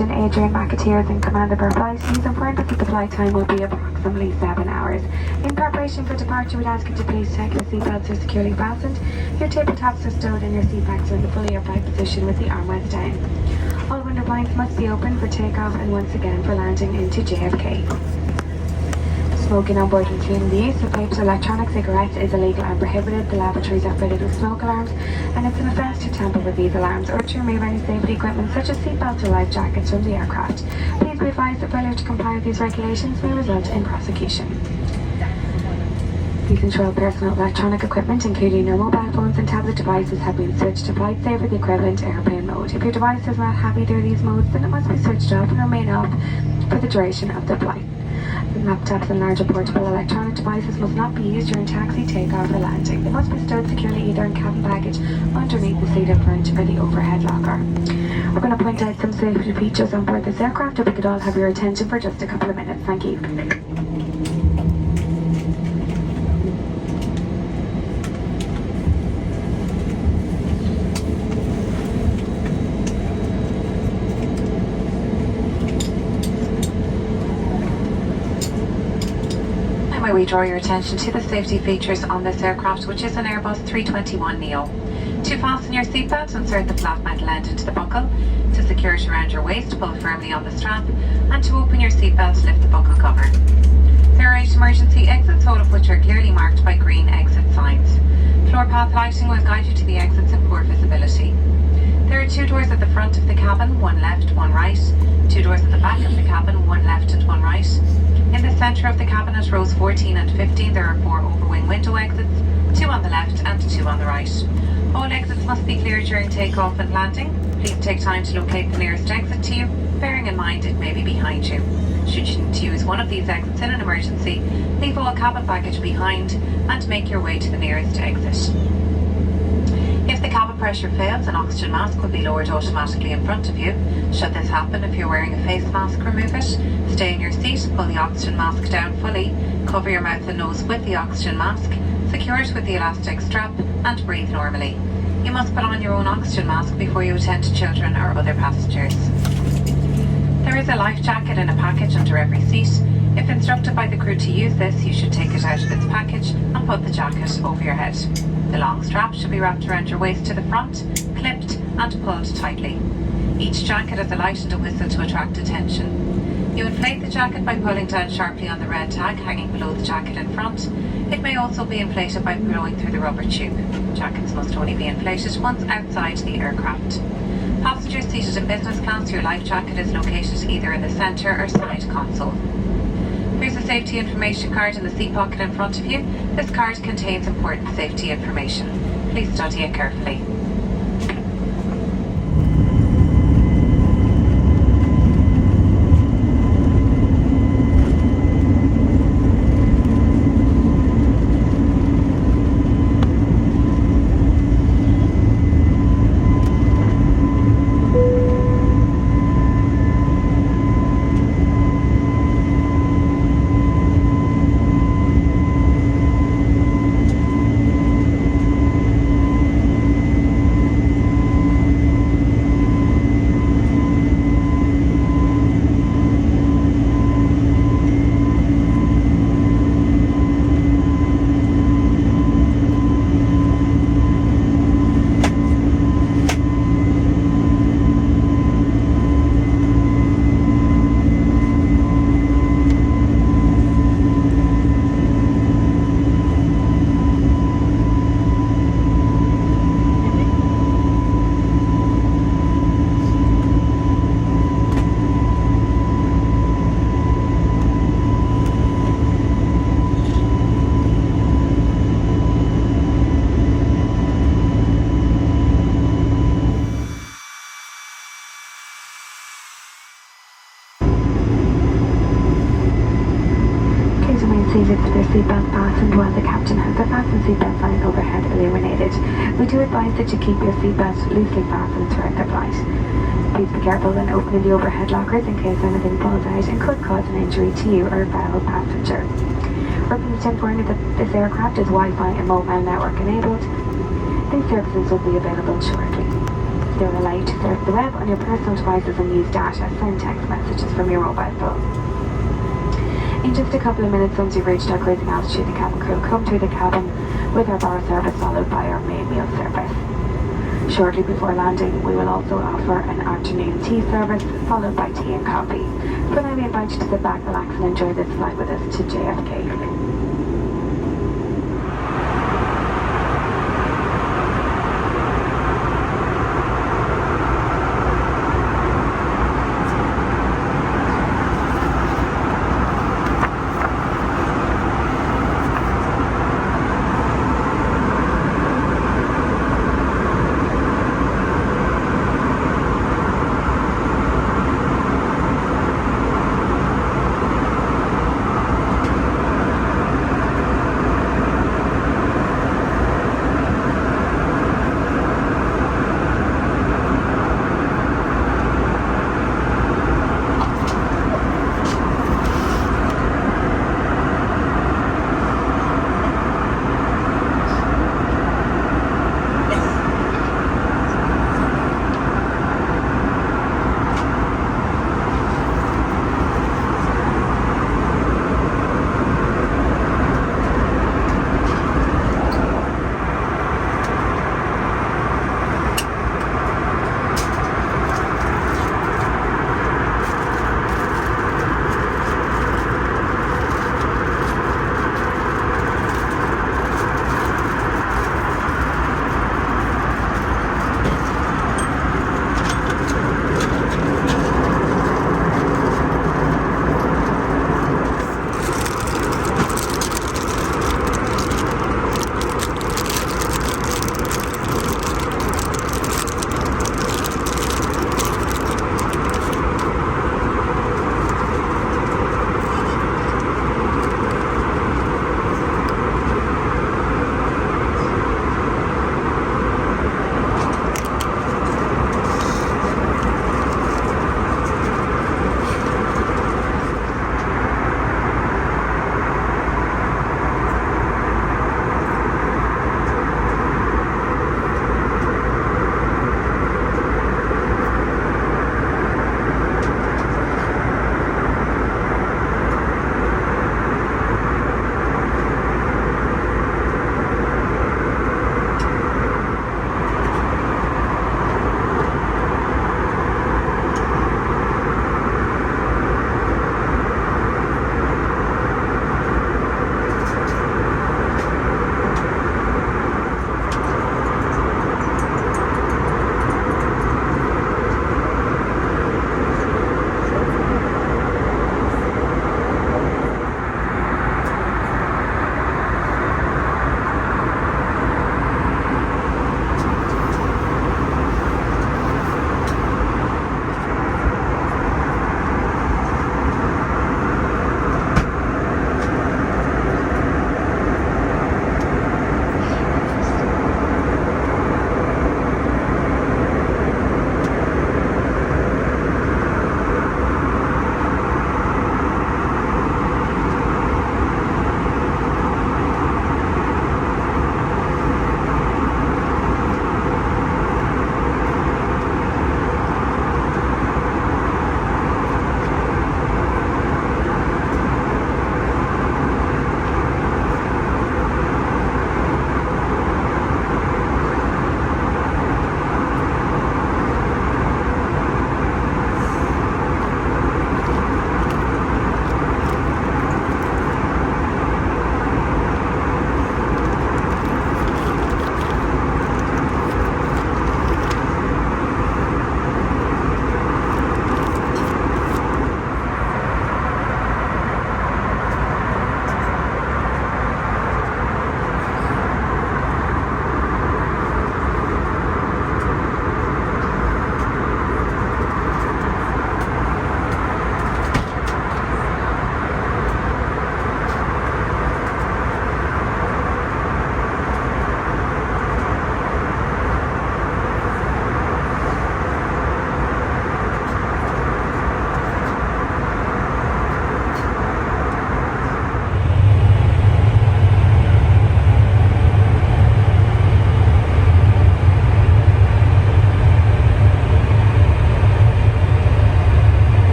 Captain Adrian McAteer is in command of our flight. He's informed us that the flight time will be approximately 7 hours. In preparation for departure, we'd ask you to please check your seatbelts are securely fastened. Your tabletops are stowed and your seat backs are in the fully upright position with the armrests down. All window blinds must be open for takeoff and once again for landing into JFK. Smoking on board including the use of pipes or electronic cigarettes is illegal and prohibited. The lavatories are fitted with smoke alarms and it's an offence to tamper with these alarms or to remove any safety equipment such as seatbelts or life jackets from the aircraft. Please be advised that failure to comply with these regulations may result in prosecution. Please ensure all personal electronic equipment, including your mobile phones and tablet devices, have been switched to flight safe or the equivalent airplane mode. If your device does not have either of these modes, then it must be switched off and remain off for the duration of the flight. Laptops and larger portable electronic devices must not be used during taxi, takeoff or landing. They must be stowed securely either in cabin baggage, underneath the seat in front or the overhead locker. We're going to point out some safety features on board this aircraft if we could all have your attention for just a couple of minutes. Thank you. We draw your attention to the safety features on this aircraft, which is an Airbus 321neo. To fasten your seatbelt, insert the flat metal end into the buckle. To secure it around your waist, pull firmly on the strap. And to open your seatbelt, lift the buckle cover. There are 8 emergency exits, all of which are clearly marked by green exit signs. Floor path lighting will guide you to the exits in poor visibility. There are 2 doors at the front of the cabin, one left, one right. 2 doors at the back of the cabin, one left and one right. In the centre of the cabin at rows 14 and 15 there are 4 overwing window exits, 2 on the left and 2 on the right. All exits must be clear during takeoff and landing. Please take time to locate the nearest exit to you, bearing in mind it may be behind you. Should you need to use one of these exits in an emergency, leave all cabin baggage behind and make your way to the nearest exit. If the cabin pressure fails, an oxygen mask will be lowered automatically in front of you. Should this happen, if you're wearing a face mask, remove it. Stay in your seat, pull the oxygen mask down fully, cover your mouth and nose with the oxygen mask, secure it with the elastic strap and breathe normally. You must put on your own oxygen mask before you attend to children or other passengers. There is a life jacket in a package under every seat. If instructed by the crew to use this, you should take it out of its package and put the jacket over your head. The long strap should be wrapped around your waist to the front, clipped and pulled tightly. Each jacket has a light and a whistle to attract attention. You inflate the jacket by pulling down sharply on the red tag hanging below the jacket in front. It may also be inflated by blowing through the rubber tube. Jackets must only be inflated once outside the aircraft. Passengers seated in business class, your life jacket is located either in the centre or side console. Here's a safety information card in the seat pocket in front of you. This card contains important safety information. Please study it carefully. Seated with their seatbelt fastened while the captain has the fasten seatbelt sign overhead illuminated. We do advise that you keep your seatbelt loosely fastened throughout the flight. Please be careful when opening the overhead lockers in case anything falls out and could cause an injury to you or a fellow passenger. We're pleased to inform you that this aircraft is Wi-Fi and mobile network enabled. These services will be available shortly. You're allowed to surf the web on your personal devices and use data, send text messages from your mobile phone. In just a couple of minutes once you've reached our cruising altitude, the cabin crew will come through the cabin with our bar service followed by our main meal service. Shortly before landing, we will also offer an afternoon tea service followed by tea and coffee. For now, we invite you to sit back, relax and enjoy this flight with us to JFK.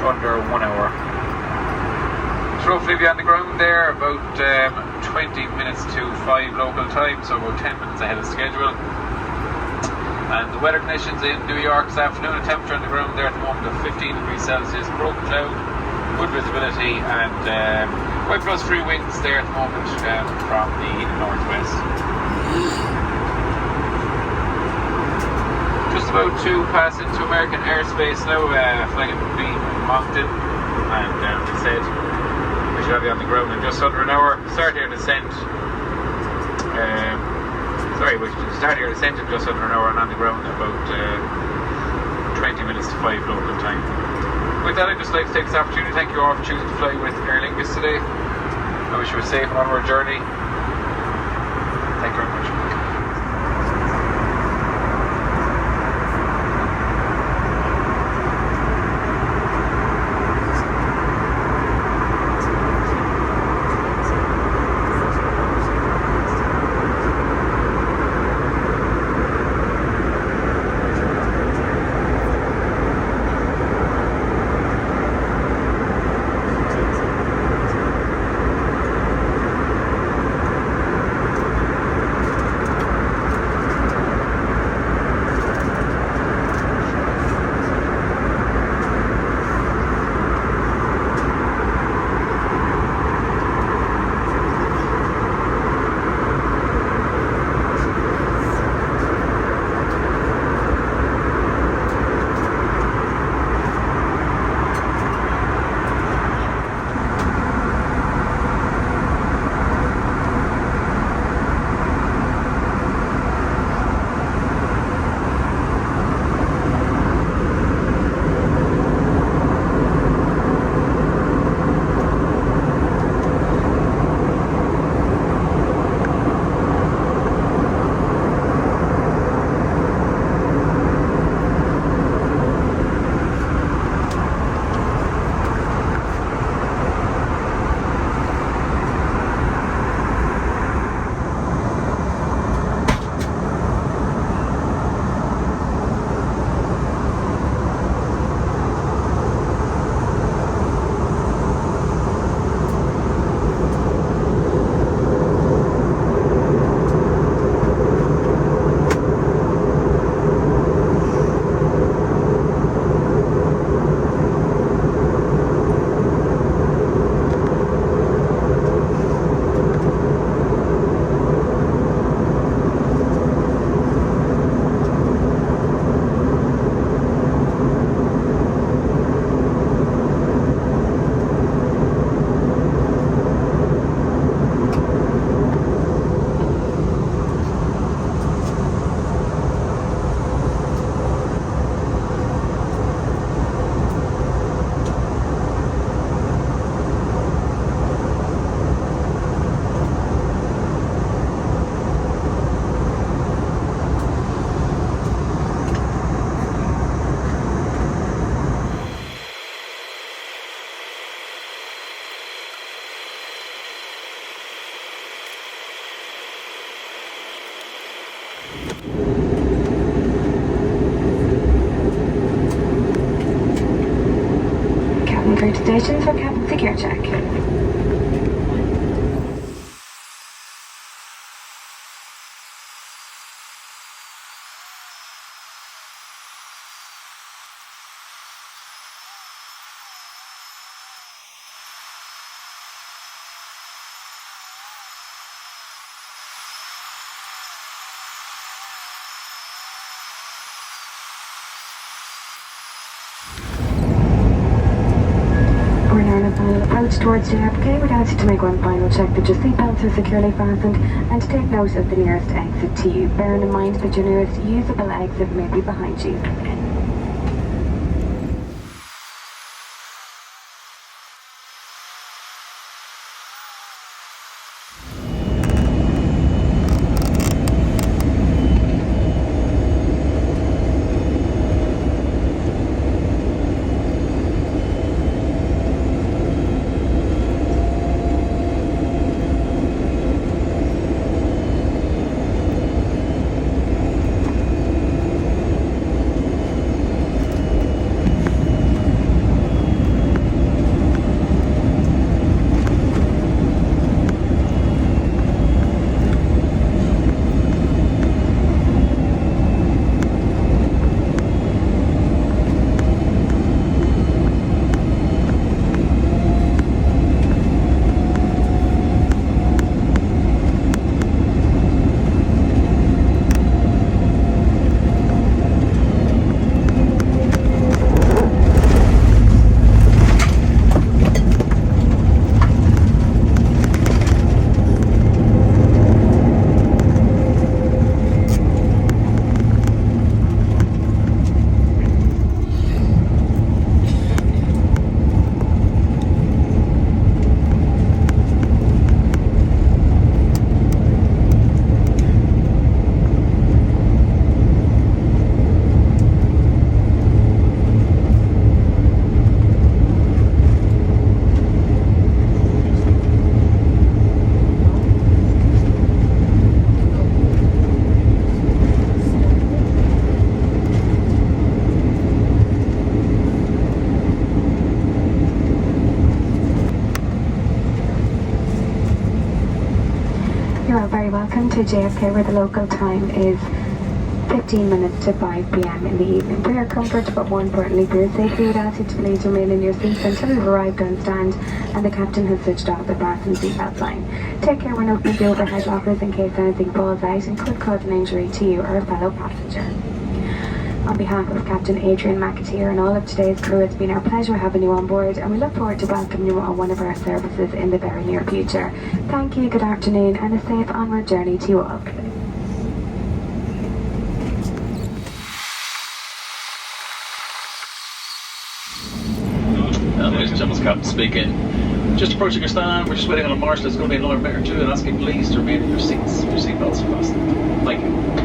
under 1 hour. So roughly be on the ground there about 20 minutes to 5 local time, so about 10 minutes ahead of schedule. And the weather conditions in New York this afternoon, a temperature on the ground there at the moment of 15 degrees Celsius, broken cloud, good visibility, and quite free winds there at the moment from the northwest. Just about to pass into American airspace now, flying at the Moncton, and we said we should have you on the ground in just under an hour. Start your descent. We should start your descent in just under an hour, and on the ground in about 20 minutes to 5 local time. With that, I'd just like to take this opportunity to thank you all for choosing to fly with Aer Lingus today. I wish you a safe and onward journey. Thank you very much. Clear to station for cabin secure check. We're now on a final approach towards JFK. We'd ask you to make one final check that your seatbelts are securely fastened and to take note of the nearest exit to you. Bearing in mind that your nearest usable exit may be behind you. Welcome to JFK, where the local time is 15 minutes to 5 p.m. in the evening. For your comfort, but more importantly for your safety, we'd ask you to please remain in your seats until we've arrived on stand and the captain has switched off the fasten seatbelt sign. Take care when opening the overhead lockers in case anything falls out and could cause an injury to you or a fellow passenger. On behalf of Captain Adrian McAteer and all of today's crew, it's been our pleasure having you on board, and we look forward to welcoming you on one of our services in the very near future. Thank you, good afternoon, and a safe onward journey to you all. Ladies and gentlemen, Captain speaking. Just approaching your stand, we're just waiting on a marshal. There's going to be another minute or two, and asking please to remain in your seats. Your seatbelts are fastened. Thank you.